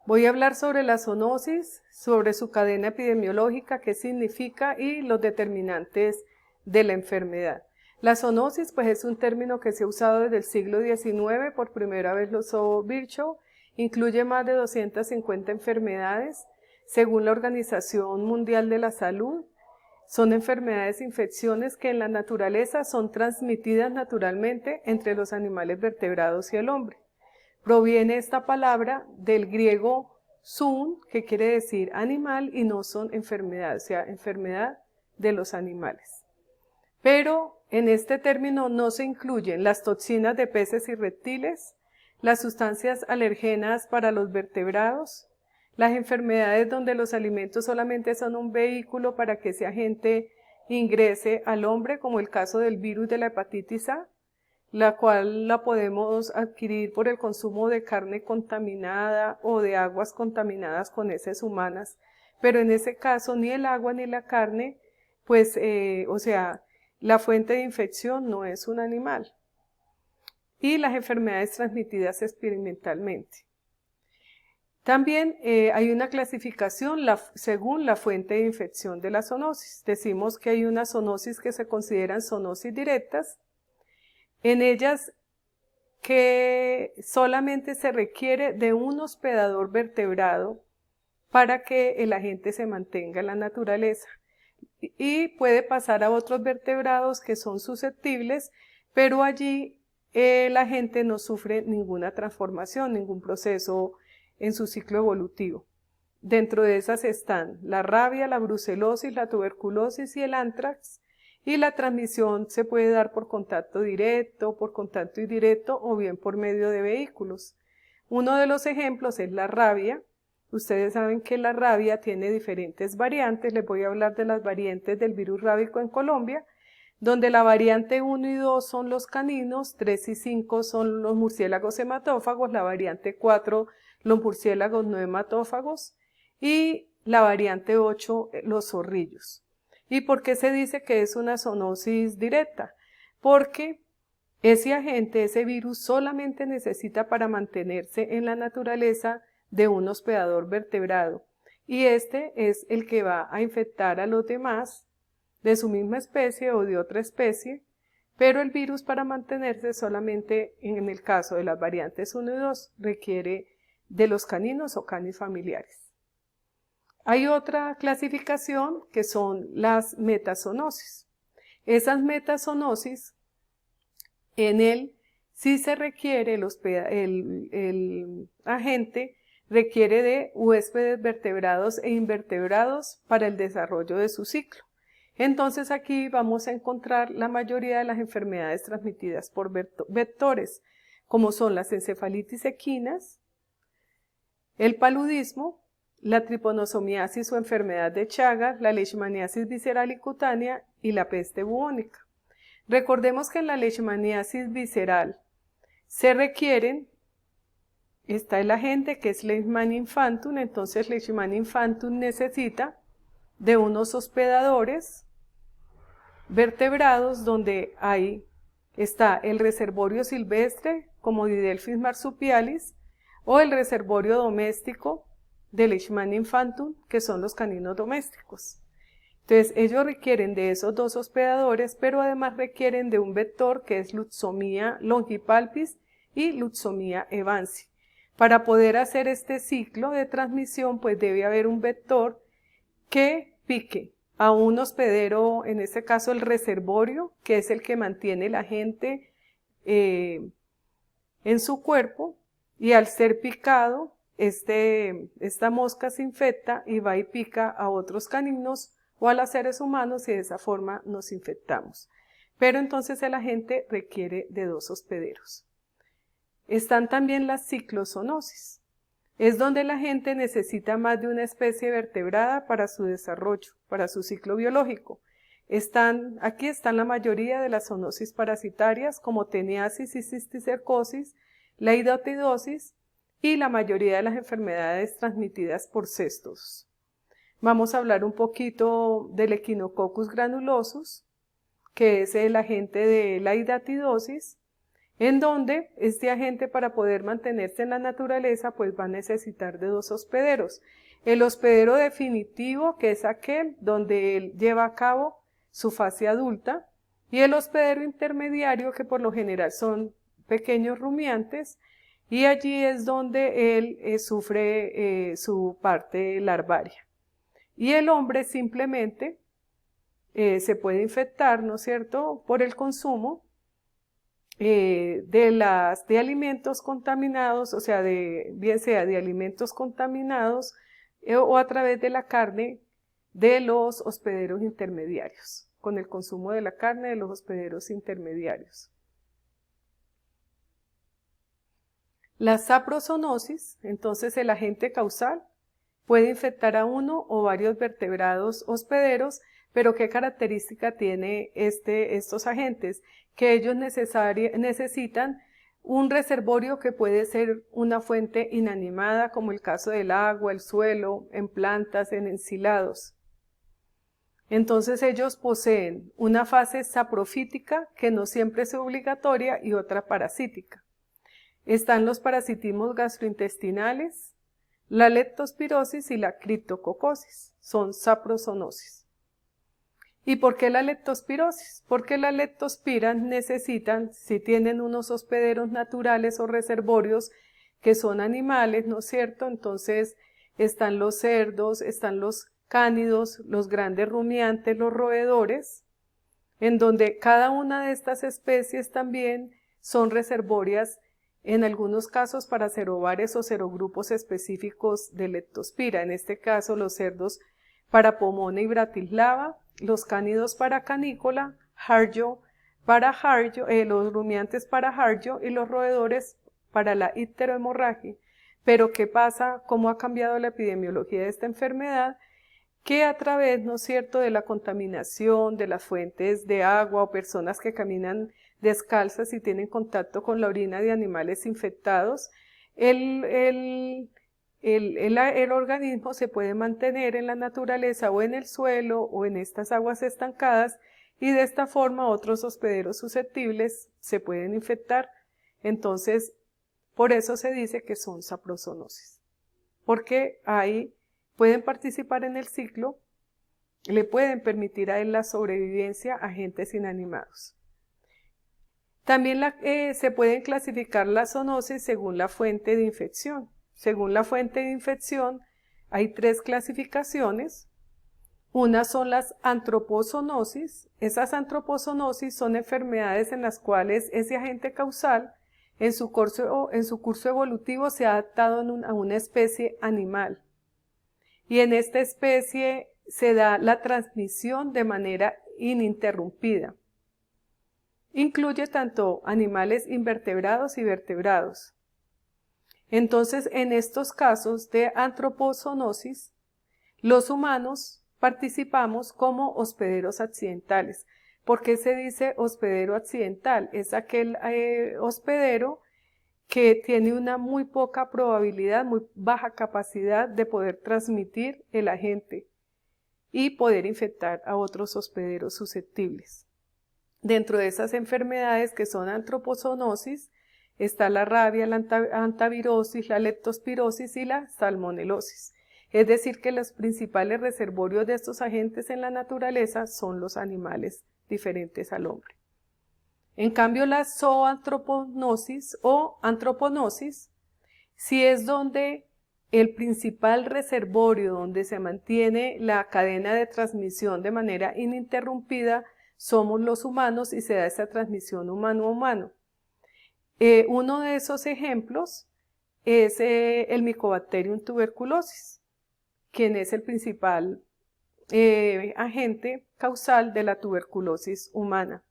Voy a hablar sobre la zoonosis, sobre su cadena epidemiológica, qué significa y los determinantes de la enfermedad. La zoonosis pues es un término que se ha usado desde el siglo XIX, por primera vez lo usó Virchow, incluye más de 250 enfermedades, según la Organización Mundial de la Salud. Son enfermedades, infecciones que en la naturaleza son transmitidas naturalmente entre los animales vertebrados y el hombre. Proviene esta palabra del griego zoon, que quiere decir animal, y no son enfermedad, o sea, enfermedad de los animales. Pero en este término no se incluyen las toxinas de peces y reptiles, las sustancias alergenas para los vertebrados, las enfermedades donde los alimentos solamente son un vehículo para que ese agente ingrese al hombre, como el caso del virus de la hepatitis A, la cual la podemos adquirir por el consumo de carne contaminada o de aguas contaminadas con heces humanas, pero en ese caso ni el agua ni la carne, pues, o sea, la fuente de infección no es un animal. Y las enfermedades transmitidas experimentalmente. También hay una clasificación según la fuente de infección de la zoonosis. Decimos que hay unas zoonosis que se consideran zoonosis directas. En ellas que solamente se requiere de un hospedador vertebrado para que el agente se mantenga en la naturaleza. Y puede pasar a otros vertebrados que son susceptibles, pero allí el agente no sufre ninguna transformación, ningún proceso en su ciclo evolutivo. Dentro de esas están la rabia, la brucelosis, la tuberculosis y el anthrax, y la transmisión se puede dar por contacto directo, por contacto indirecto o bien por medio de vehículos. Uno de los ejemplos es la rabia. Ustedes saben que la rabia tiene diferentes variantes. Les voy a hablar de las variantes del virus rábico en Colombia, donde la variante 1 y 2 son los caninos, 3 y 5 son los murciélagos hematófagos, la variante 4 los murciélagos no hematófagos y la variante 8 los zorrillos. ¿Y por qué se dice que es una zoonosis directa? Porque ese agente, ese virus, solamente necesita para mantenerse en la naturaleza de un hospedador vertebrado. Y este es el que va a infectar a los demás de su misma especie o de otra especie, pero el virus para mantenerse solamente en el caso de las variantes 1 y 2 requiere de los caninos o canis familiares. Hay otra clasificación que son las metazoonosis. Esas metazoonosis, en él sí se requiere, el agente requiere de huéspedes vertebrados e invertebrados para el desarrollo de su ciclo. Entonces aquí vamos a encontrar la mayoría de las enfermedades transmitidas por vectores, como son las encefalitis equinas, el paludismo, la triponosomiasis o enfermedad de Chagas, la leishmaniasis visceral y cutánea y la peste bubónica. Recordemos que en la leishmaniasis visceral se requieren, está el agente que es Leishmania infantum, entonces Leishmania infantum necesita de unos hospedadores vertebrados donde está el reservorio silvestre como Didelphis marsupialis o el reservorio doméstico de Leishmania infantum, que son los caninos domésticos. Entonces, ellos requieren de esos dos hospedadores, pero además requieren de un vector que es Lutzomia longipalpis y Lutzomia evansi. Para poder hacer este ciclo de transmisión, pues debe haber un vector que pique a un hospedero, en este caso el reservorio, que es el que mantiene el agente en su cuerpo, y al ser picado, esta mosca se infecta y va y pica a otros caninos o a los seres humanos y de esa forma nos infectamos. Pero entonces el agente requiere de dos hospederos. Están también las ciclozoonosis. Es donde la gente necesita más de una especie vertebrada para su desarrollo, para su ciclo biológico. Aquí están la mayoría de las zoonosis parasitarias como teniasis y cisticercosis, la idotidosis y la mayoría de las enfermedades transmitidas por cestos. Vamos a hablar un poquito del Echinococcus granulosus, que es el agente de la hidatidosis. en donde este agente, para poder mantenerse en la naturaleza, pues va a necesitar de dos hospederos. El hospedero definitivo, que es aquel donde él lleva a cabo su fase adulta, y el hospedero intermediario, que por lo general son pequeños rumiantes, y allí es donde él sufre su parte larvaria. Y el hombre simplemente se puede infectar, ¿no es cierto?, por el consumo de alimentos contaminados, o sea, bien sea de alimentos contaminados o a través de la carne de los hospederos intermediarios, con el consumo de la carne de los hospederos intermediarios. La saprozoonosis, entonces el agente causal, puede infectar a uno o varios vertebrados hospederos, pero ¿qué característica tiene estos agentes? Que ellos necesitan un reservorio que puede ser una fuente inanimada, como el caso del agua, el suelo, en plantas, en ensilados. Entonces ellos poseen una fase saprofítica, que no siempre es obligatoria, y otra parasítica. Están los parasitismos gastrointestinales, la leptospirosis y la criptococosis, son saprozoonosis. ¿Y por qué la leptospirosis? Porque la leptospira necesitan, si tienen unos hospederos naturales o reservorios que son animales, ¿no es cierto? Entonces están los cerdos, están los cánidos, los grandes rumiantes, los roedores, en donde cada una de estas especies también son reservorias, en algunos casos para serobares o serogrupos específicos de leptospira, en este caso los cerdos para Pomona y Bratislava, los cánidos para Canícola, Harjo para Harjo, los rumiantes para Harjo y los roedores para la icterohemorragia. Pero ¿qué pasa? ¿Cómo ha cambiado la epidemiología de esta enfermedad? Que a través, ¿no es cierto?, de la contaminación de las fuentes de agua o personas que caminan descalzas y tienen contacto con la orina de animales infectados, el organismo se puede mantener en la naturaleza o en el suelo o en estas aguas estancadas, y de esta forma otros hospederos susceptibles se pueden infectar. Entonces, por eso se dice que son saprozoonosis, porque ahí pueden participar en el ciclo, le pueden permitir a él la sobrevivencia a agentes inanimados. También se pueden clasificar las zoonosis según la fuente de infección. Según la fuente de infección, hay tres clasificaciones. Una son las antropozoonosis. Esas antropozoonosis son enfermedades en las cuales ese agente causal en su curso evolutivo se ha adaptado a una especie animal. Y en esta especie se da la transmisión de manera ininterrumpida. Incluye tanto animales invertebrados y vertebrados. Entonces, en estos casos de antropozoonosis, los humanos participamos como hospederos accidentales. ¿Por qué se dice hospedero accidental? Es aquel hospedero que tiene una muy poca probabilidad, muy baja capacidad de poder transmitir el agente y poder infectar a otros hospederos susceptibles. Dentro de esas enfermedades que son antropozoonosis está la rabia, la antavirosis, la leptospirosis y la salmonelosis. Es decir, que los principales reservorios de estos agentes en la naturaleza son los animales diferentes al hombre. En cambio, la zoantroponosis o antroponosis, si es donde el principal reservorio donde se mantiene la cadena de transmisión de manera ininterrumpida somos los humanos y se da esa transmisión humano a humano. Uno de esos ejemplos es el Mycobacterium tuberculosis, quien es el principal agente causal de la tuberculosis humana.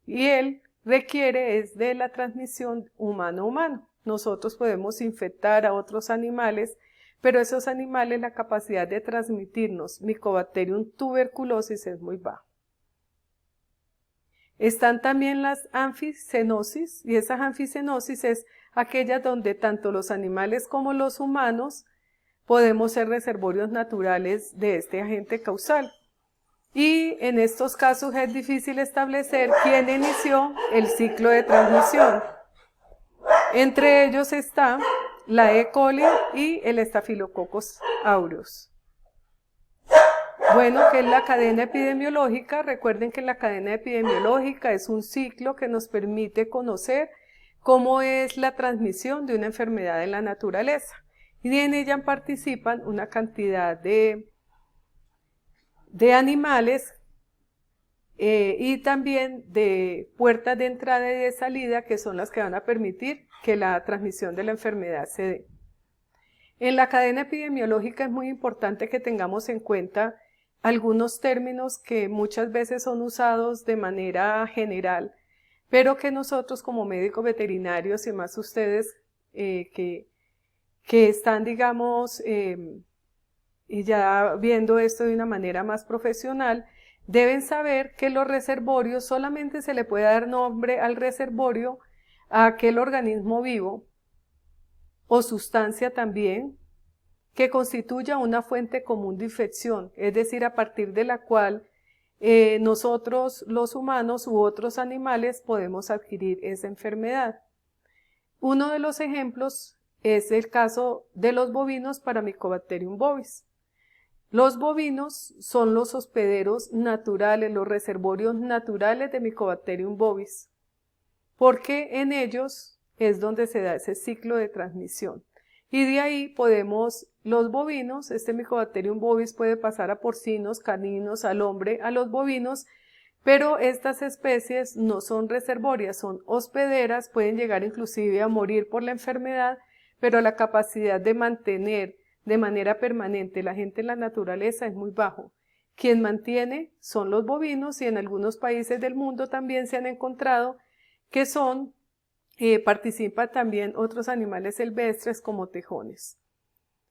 Y él requiere es de la transmisión humano-humano. Nosotros podemos infectar a otros animales, pero esos animales, la capacidad de transmitirnos Mycobacterium tuberculosis es muy baja. Están también las anfisenosis, y esas anfisenosis es aquella donde tanto los animales como los humanos podemos ser reservorios naturales de este agente causal. Y en estos casos es difícil establecer quién inició el ciclo de transmisión. Entre ellos está la E. coli y el Staphylococcus aureus. Bueno, ¿qué es la cadena epidemiológica? Recuerden que la cadena epidemiológica es un ciclo que nos permite conocer cómo es la transmisión de una enfermedad en la naturaleza. Y en ella participan una cantidad de animales y también de puertas de entrada y de salida, que son las que van a permitir que la transmisión de la enfermedad se dé. En la cadena epidemiológica es muy importante que tengamos en cuenta algunos términos que muchas veces son usados de manera general, pero que nosotros como médicos veterinarios y más ustedes que están, digamos, y ya viendo esto de una manera más profesional, deben saber que los reservorios solamente se le puede dar nombre al reservorio a aquel organismo vivo o sustancia también que constituya una fuente común de infección, es decir, a partir de la cual nosotros los humanos u otros animales podemos adquirir esa enfermedad. Uno de los ejemplos es el caso de los bovinos para Mycobacterium bovis. Los bovinos son los hospederos naturales, los reservorios naturales de Mycobacterium bovis, porque en ellos es donde se da ese ciclo de transmisión. Y de ahí podemos, los bovinos, este Mycobacterium bovis puede pasar a porcinos, caninos, al hombre, a los bovinos, pero estas especies no son reservorias, son hospederas, pueden llegar inclusive a morir por la enfermedad, pero la capacidad de mantener de manera permanente la gente en la naturaleza es muy bajo. Quien mantiene son los bovinos y en algunos países del mundo también se han encontrado que son participan también otros animales silvestres como tejones.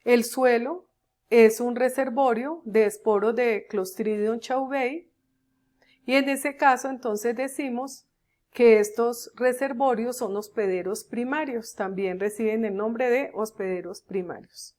El suelo es un reservorio de esporos de Clostridium chauvei y en ese caso entonces decimos que estos reservorios son hospederos primarios, también reciben el nombre de hospederos primarios.